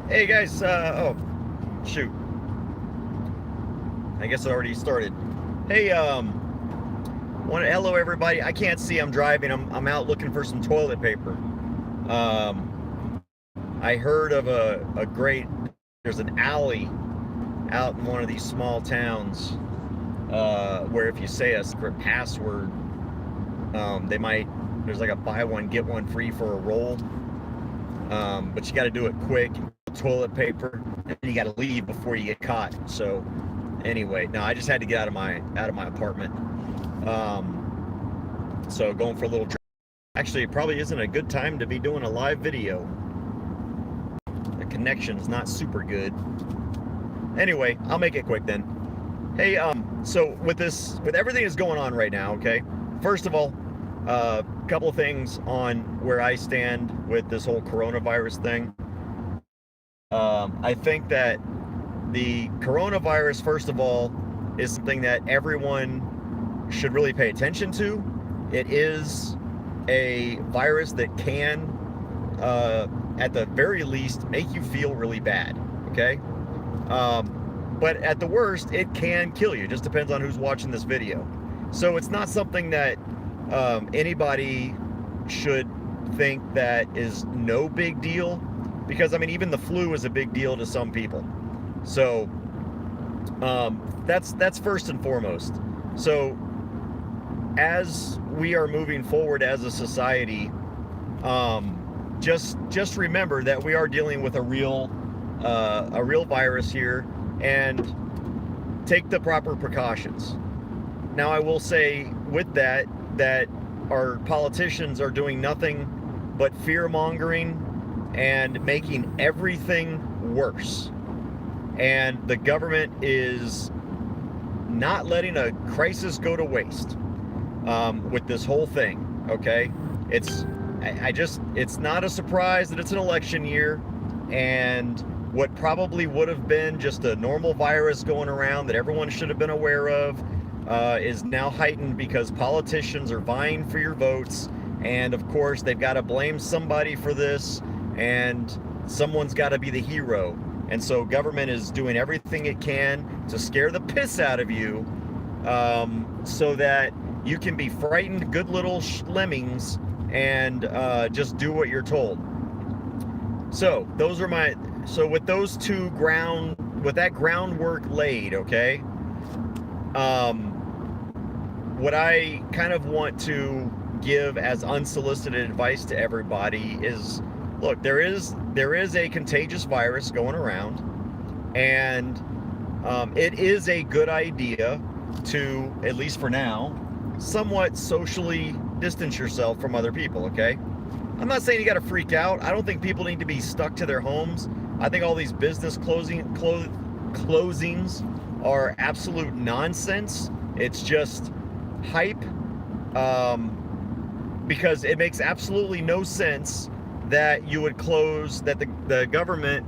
Hey guys, oh, shoot. I guess it already started. Hey, hello everybody. I can't see, I'm driving. I'm out looking for some toilet paper. I heard of there's an alley out in one of these small towns, where if you say a secret password, there's like a buy one, get one free for a roll. But you got to do it quick. Toilet paper, and you got to leave before you get caught. So, anyway, no, I just had to get out of my apartment. So going for a little. Actually, it probably isn't a good time to be doing a live video. The connection's not super good. Anyway, I'll make it quick then. Hey, so with everything that's going on right now, okay. First of all, a couple of things on where I stand with this whole coronavirus thing. I think that the coronavirus, first of all, is something that everyone should really pay attention to. It is a virus that can, at the very least, make you feel really bad, okay? But at the worst, it can kill you. It just depends on who's watching this video. So it's not something that anybody should think that is no big deal, because I mean, even the flu is a big deal to some people. So that's first and foremost. So as we are moving forward as a society, just remember that we are dealing with a real virus here, and take the proper precautions. Now, I will say with that our politicians are doing nothing but fear-mongering and making everything worse. And the government is not letting a crisis go to waste, with this whole thing, okay? It's not a surprise that it's an election year, and what probably would have been just a normal virus going around that everyone should have been aware of, is now heightened because politicians are vying for your votes, and of course they've got to blame somebody for this, and someone's got to be the hero. And so government is doing everything it can to scare the piss out of you, so that you can be frightened good little lemmings and just do what you're told. So with that groundwork laid, okay, what I kind of want to give as unsolicited advice to everybody is, look, there is a contagious virus going around, and it is a good idea to, at least for now, somewhat socially distance yourself from other people, okay? I'm not saying you got to freak out. I don't think people need to be stuck to their homes. I think all these business closings are absolute nonsense. It's just hype, because it makes absolutely no sense that you would that the government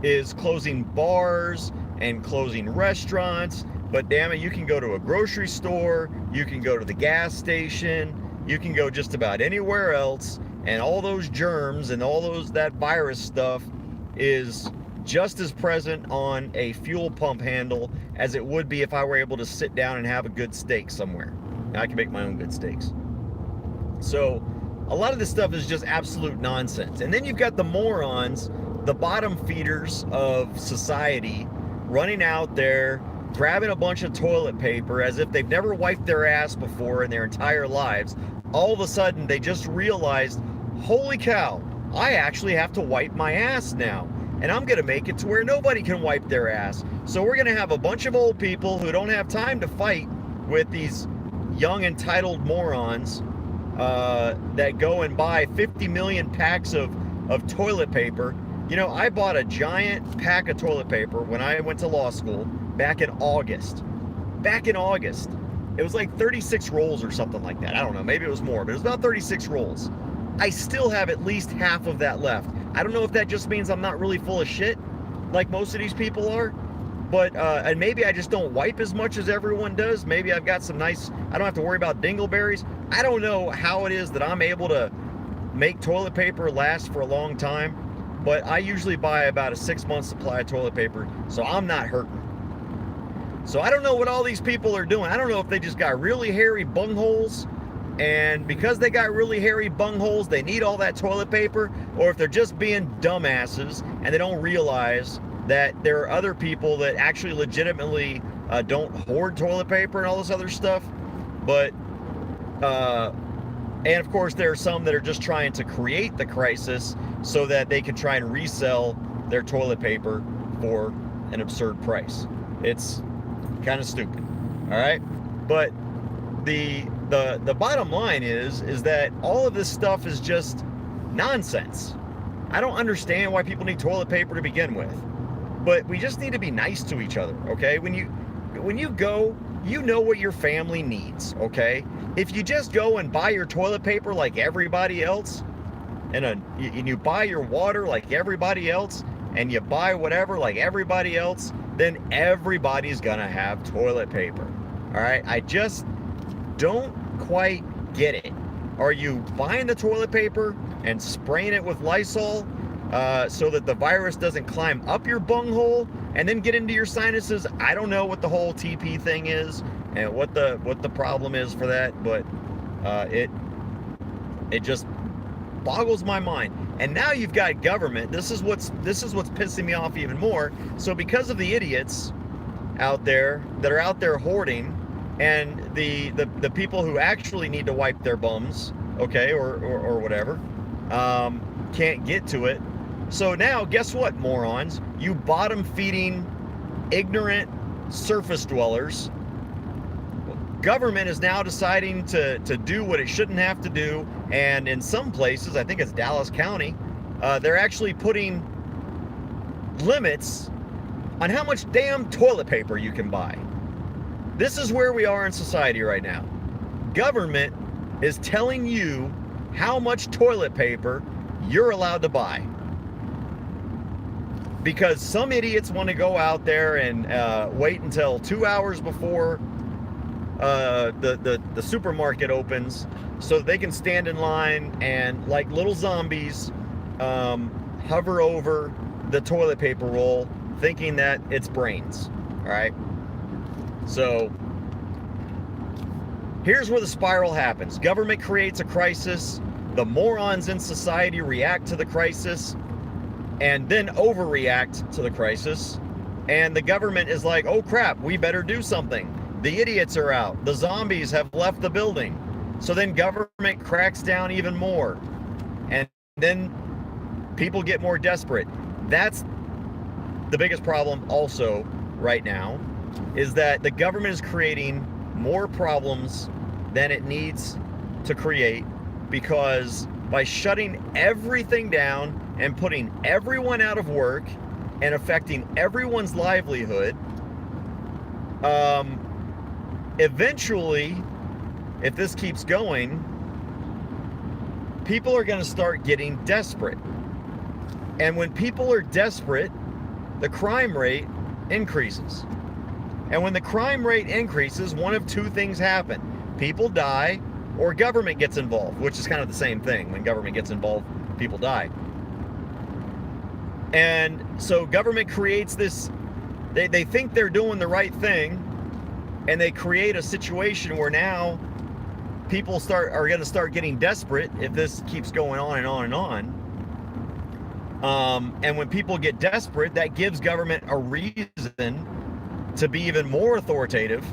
is closing bars and closing restaurants, but damn it, you can go to a grocery store, you can go to the gas station, you can go just about anywhere else, and all those germs and that virus stuff is just as present on a fuel pump handle as it would be if I were able to sit down and have a good steak somewhere. Now, I can make my own good steaks. So a lot of this stuff is just absolute nonsense. And then you've got the morons, the bottom feeders of society, running out there, grabbing a bunch of toilet paper as if they've never wiped their ass before in their entire lives. All of a sudden, they just realized, holy cow, I actually have to wipe my ass now. And I'm going to make it to where nobody can wipe their ass. So we're going to have a bunch of old people who don't have time to fight with these young entitled morons, that go and buy 50 million packs of toilet paper. You know, I bought a giant pack of toilet paper when I went to law school back in August. It was like 36 rolls or something like that. I don't know, maybe it was more, but it was about 36 rolls. I still have at least half of that left. I don't know if that just means I'm not really full of shit like most of these people are, but and maybe I just don't wipe as much as everyone does. Maybe I've got some nice, I don't have to worry about dingleberries. I don't know how it is that I'm able to make toilet paper last for a long time, but I usually buy about a 6-month supply of toilet paper, so I'm not hurting. So I don't know what all these people are doing. I don't know if they just got really hairy bungholes, and because they got really hairy bungholes, they need all that toilet paper, or if they're just being dumbasses and they don't realize that there are other people that actually legitimately don't hoard toilet paper and all this other stuff. But and of course there are some that are just trying to create the crisis so that they can try and resell their toilet paper for an absurd price. It's kind of stupid. All right, but the bottom line is that all of this stuff is just nonsense. I don't understand why people need toilet paper to begin with, but we just need to be nice to each other. Okay, when you go, you know what your family needs. Okay, if you just go and buy your toilet paper like everybody else, and you buy your water like everybody else, and you buy whatever like everybody else, then everybody's gonna have toilet paper. All right, I just don't quite get it. Are you buying the toilet paper and spraying it with Lysol so that the virus doesn't climb up your bunghole and then get into your sinuses? I don't know what the whole TP thing is and what the problem is for that, but it just boggles my mind. And now you've got government. This is what's pissing me off even more. So because of the idiots out there that are out there hoarding, and the people who actually need to wipe their bums, okay, or whatever, can't get to it. So now, guess what, morons? You bottom-feeding, ignorant surface dwellers. Government is now deciding to do what it shouldn't have to do, and in some places, I think it's Dallas County, they're actually putting limits on how much damn toilet paper you can buy. This is where we are in society right now. Government is telling you how much toilet paper you're allowed to buy. Because some idiots want to go out there and wait until 2 hours before the supermarket opens so they can stand in line and, like little zombies, hover over the toilet paper roll thinking that it's brains. All right? So here's where the spiral happens. Government creates a crisis. The morons in society react to the crisis and then overreact to the crisis. And the government is like, oh crap, we better do something. The idiots are out. The zombies have left the building. So then government cracks down even more. And then people get more desperate. That's the biggest problem also right now, is that the government is creating more problems than it needs to create, because by shutting everything down and putting everyone out of work and affecting everyone's livelihood, eventually, if this keeps going, people are going to start getting desperate. And when people are desperate, the crime rate increases. And when the crime rate increases, one of two things happen. People die, or government gets involved, which is kind of the same thing. When government gets involved, people die. And so government creates this, they think they're doing the right thing, and they create a situation where now people are going to start getting desperate if this keeps going on and on and on. And when people get desperate, that gives government a reason to be even more authoritative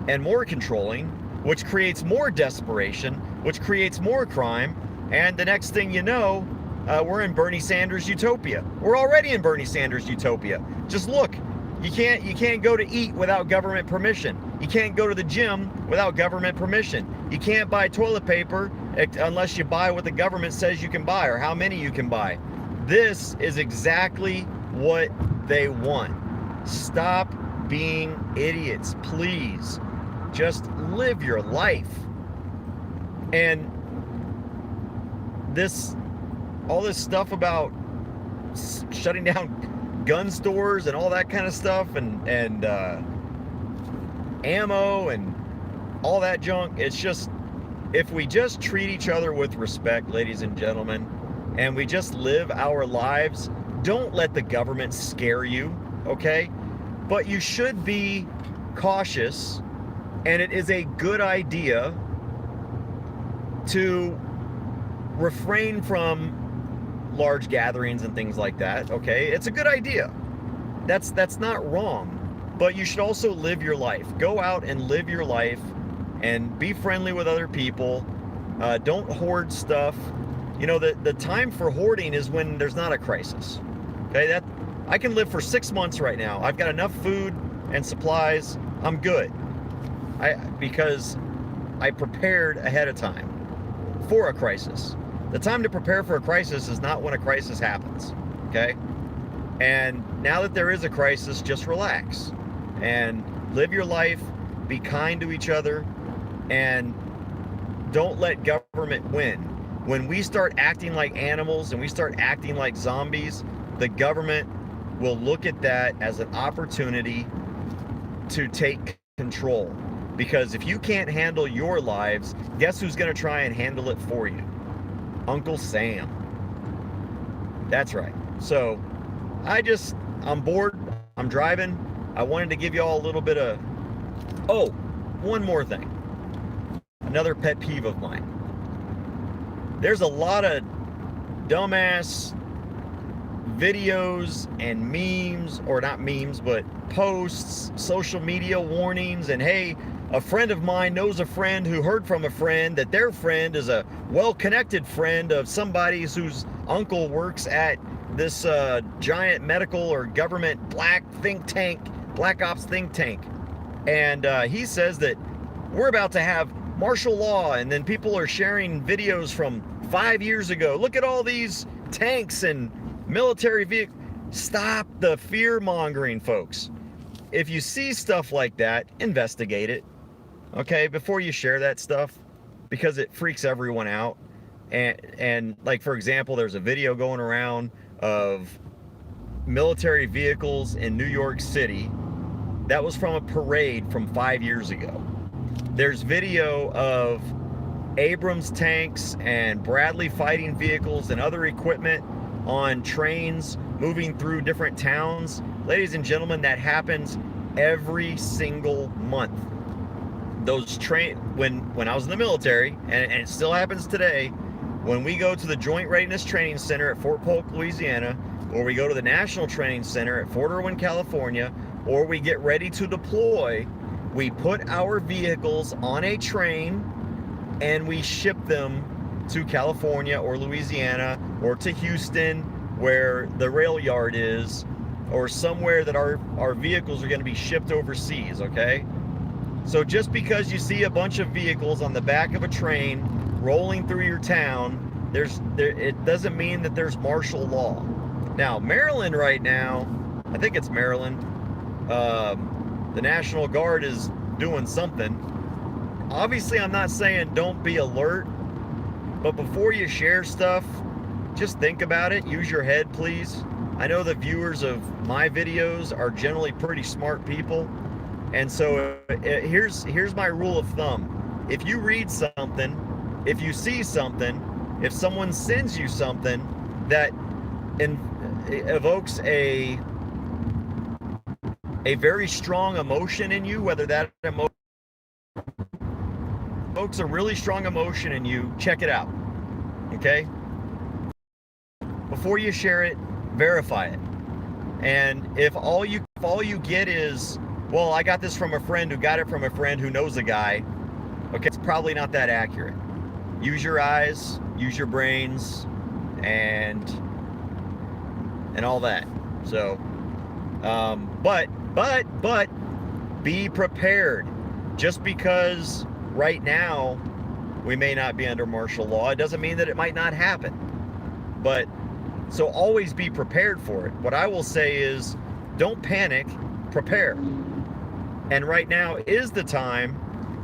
and more controlling, which creates more desperation, which creates more crime. And the next thing you know, we're in Bernie Sanders utopia. We're already in Bernie Sanders utopia. Just look, you can't go to eat without government permission. You can't go to the gym without government permission. You can't buy toilet paper unless you buy what the government says you can buy or how many you can buy. This is exactly what they want. Stop being idiots, please. Just live your life. And all this stuff about shutting down gun stores and all that kind of stuff, and ammo and all that junk, it's just, if we just treat each other with respect, ladies and gentlemen, and we just live our lives don't let the government scare you, okay? But you should be cautious, and it is a good idea to refrain from large gatherings and things like that, okay? It's a good idea. That's not wrong. But you should also live your life. Go out and live your life and be friendly with other people. Don't hoard stuff. You know, the time for hoarding is when there's not a crisis. Okay, that I can live for 6 months right now. I've got enough food and supplies. I'm good. Because I prepared ahead of time for a crisis. The time to prepare for a crisis is not when a crisis happens. Okay? And now that there is a crisis, just relax and live your life, be kind to each other, and don't let government win. When we start acting like animals and we start acting like zombies, the government will look at that as an opportunity to take control. Because if you can't handle your lives, guess who's going to try and handle it for you? Uncle Sam. That's right. So I'm bored. I'm driving. I wanted to give you all a little bit of... Oh, one more thing. Another pet peeve of mine. There's a lot of dumbass videos and memes, or not memes, but posts, social media warnings, and hey, a friend of mine knows a friend who heard from a friend that their friend is a well-connected friend of somebody whose uncle works at this giant medical or government black ops think tank. And he says that we're about to have martial law, and then people are sharing videos from 5 years ago. Look at all these tanks and military vehicles. Stop the fear-mongering, folks. If you see stuff like that, investigate it, okay, before you share that stuff, because it freaks everyone out. And like, for example, there's a video going around of military vehicles in New York City. That was from a parade from 5 years ago. There's video of Abrams tanks and Bradley fighting vehicles and other equipment on trains moving through different towns. Ladies and gentlemen, that happens every single month. Those when I was in the military, and it still happens today, when we go to the Joint Readiness Training Center at Fort Polk, Louisiana, or we go to the National Training Center at Fort Irwin, California, or we get ready to deploy, we put our vehicles on a train and we ship them to California or Louisiana or to Houston, where the rail yard is, or somewhere that our vehicles are going to be shipped overseas, okay? So just because you see a bunch of vehicles on the back of a train rolling through your town, it doesn't mean that there's martial law. Now, Maryland right now, I think it's Maryland, the National Guard is doing something. Obviously, I'm not saying don't be alert, but before you share stuff, just think about it. Use your head, please. I know the viewers of my videos are generally pretty smart people, and so here's my rule of thumb. If you read something, if you see something, if someone sends you something that evokes a very strong emotion in you, whether that emotion evokes a really strong emotion in you, check it out, okay? Before you share it, verify it. And if all you get is, well, I got this from a friend who got it from a friend who knows a guy, okay, it's probably not that accurate. Use your eyes, use your brains, and all that. So, but be prepared. Just because right now we may not be under martial law, it doesn't mean that it might not happen. But so always be prepared for it. What I will say is, don't panic, prepare. And right now is the time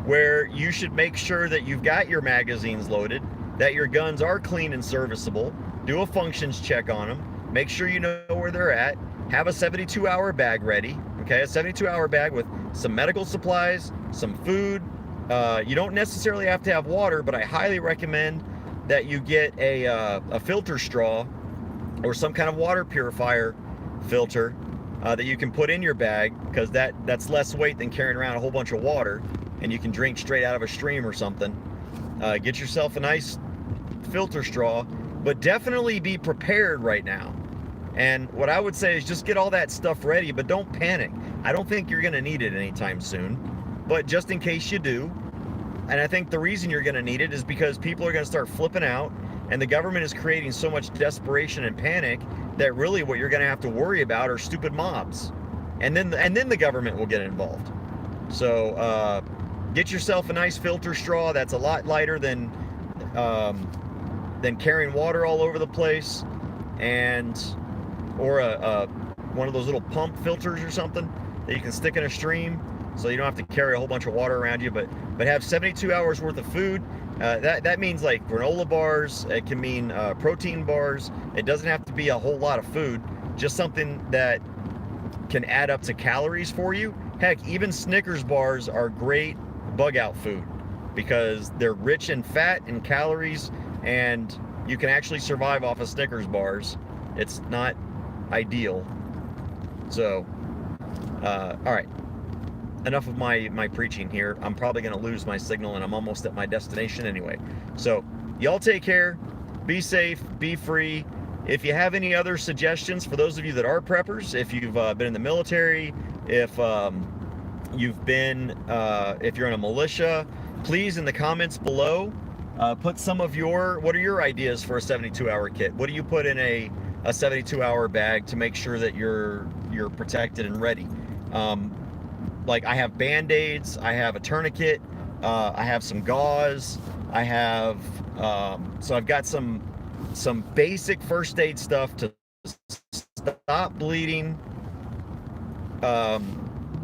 where you should make sure that you've got your magazines loaded, that your guns are clean and serviceable. Do a functions check on them. Make sure you know where they're at. Have a 72-hour bag ready, okay? A 72-hour bag with some medical supplies, some food. You don't necessarily have to have water, but I highly recommend that you get a filter straw or some kind of water purifier filter that you can put in your bag, because that's less weight than carrying around a whole bunch of water, and you can drink straight out of a stream or something. Get yourself a nice filter straw, but definitely be prepared right now. And what I would say is just get all that stuff ready, but don't panic. I don't think you're going to need it anytime soon, but just in case you do. And I think the reason you're going to need it is because people are going to start flipping out, and the government is creating so much desperation and panic that really what you're going to have to worry about are stupid mobs, and then the government will get involved. So get yourself a nice filter straw that's a lot lighter than carrying water all over the place, and or one of those little pump filters or something that you can stick in a stream, so you don't have to carry a whole bunch of water around you, but have 72 hours worth of food. That means like granola bars. It can mean protein bars. It doesn't have to be a whole lot of food, just something that can add up to calories for you. Heck, even Snickers bars are great bug out food because they're rich in fat and calories, and you can actually survive off of Snickers bars. It's not ideal. So, all right. Enough of my preaching here. I'm probably going to lose my signal, and I'm almost at my destination anyway. So y'all take care, be safe, be free. If you have any other suggestions for those of you that are preppers, if you've been in the military, if you've been if you're in a militia, please in the comments below put some of what are your ideas for a 72-hour kit? What do you put in a 72-hour bag to make sure that you're protected and ready? Like I have Band-Aids, I have a tourniquet, I have some gauze, I have, so I've got some basic first aid stuff to stop bleeding.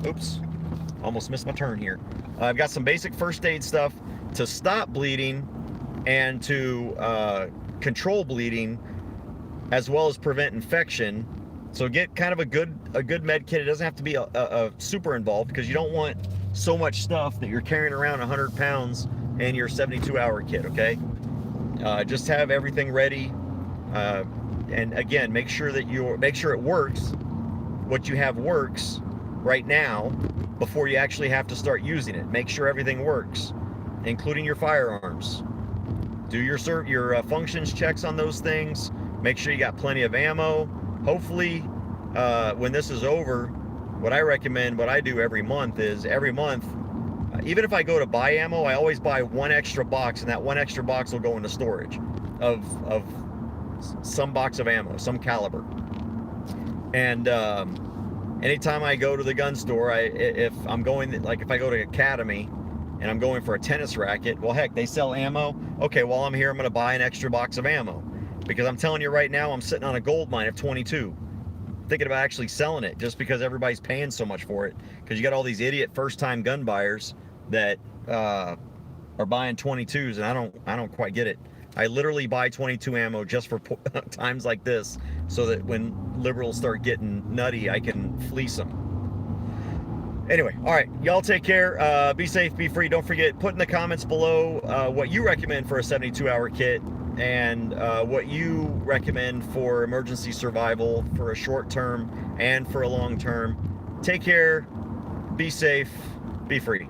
Oops, almost missed my turn here. I've got some basic first aid stuff to stop bleeding and to control bleeding, as well as prevent infection. So get kind of a good med kit. It doesn't have to be a super involved, because you don't want so much stuff that you're carrying around 100 pounds in your 72-hour kit, okay? Just have everything ready. And again, make sure it works. What you have works right now before you actually have to start using it. Make sure everything works, including your firearms. Do your functions checks on those things. Make sure you got plenty of ammo. Hopefully, when this is over, what I recommend, what I do every month is even if I go to buy ammo, I always buy one extra box, and that one extra box will go into storage of some box of ammo, some caliber. And anytime I go to the gun store, if I go to Academy and I'm going for a tennis racket, well, heck, they sell ammo. Okay, while I'm here, I'm going to buy an extra box of ammo. Because I'm telling you right now, I'm sitting on a gold mine of 22. Thinking about actually selling it, just because everybody's paying so much for it. Because you got all these idiot first-time gun buyers that are buying 22s, and I don't quite get it. I literally buy 22 ammo just for times like this, so that when liberals start getting nutty, I can fleece them. Anyway, all right, y'all take care. Be safe, be free. Don't forget, put in the comments below what you recommend for a 72-hour kit, and what you recommend for emergency survival for a short term and for a long term. Take care, be safe, be free.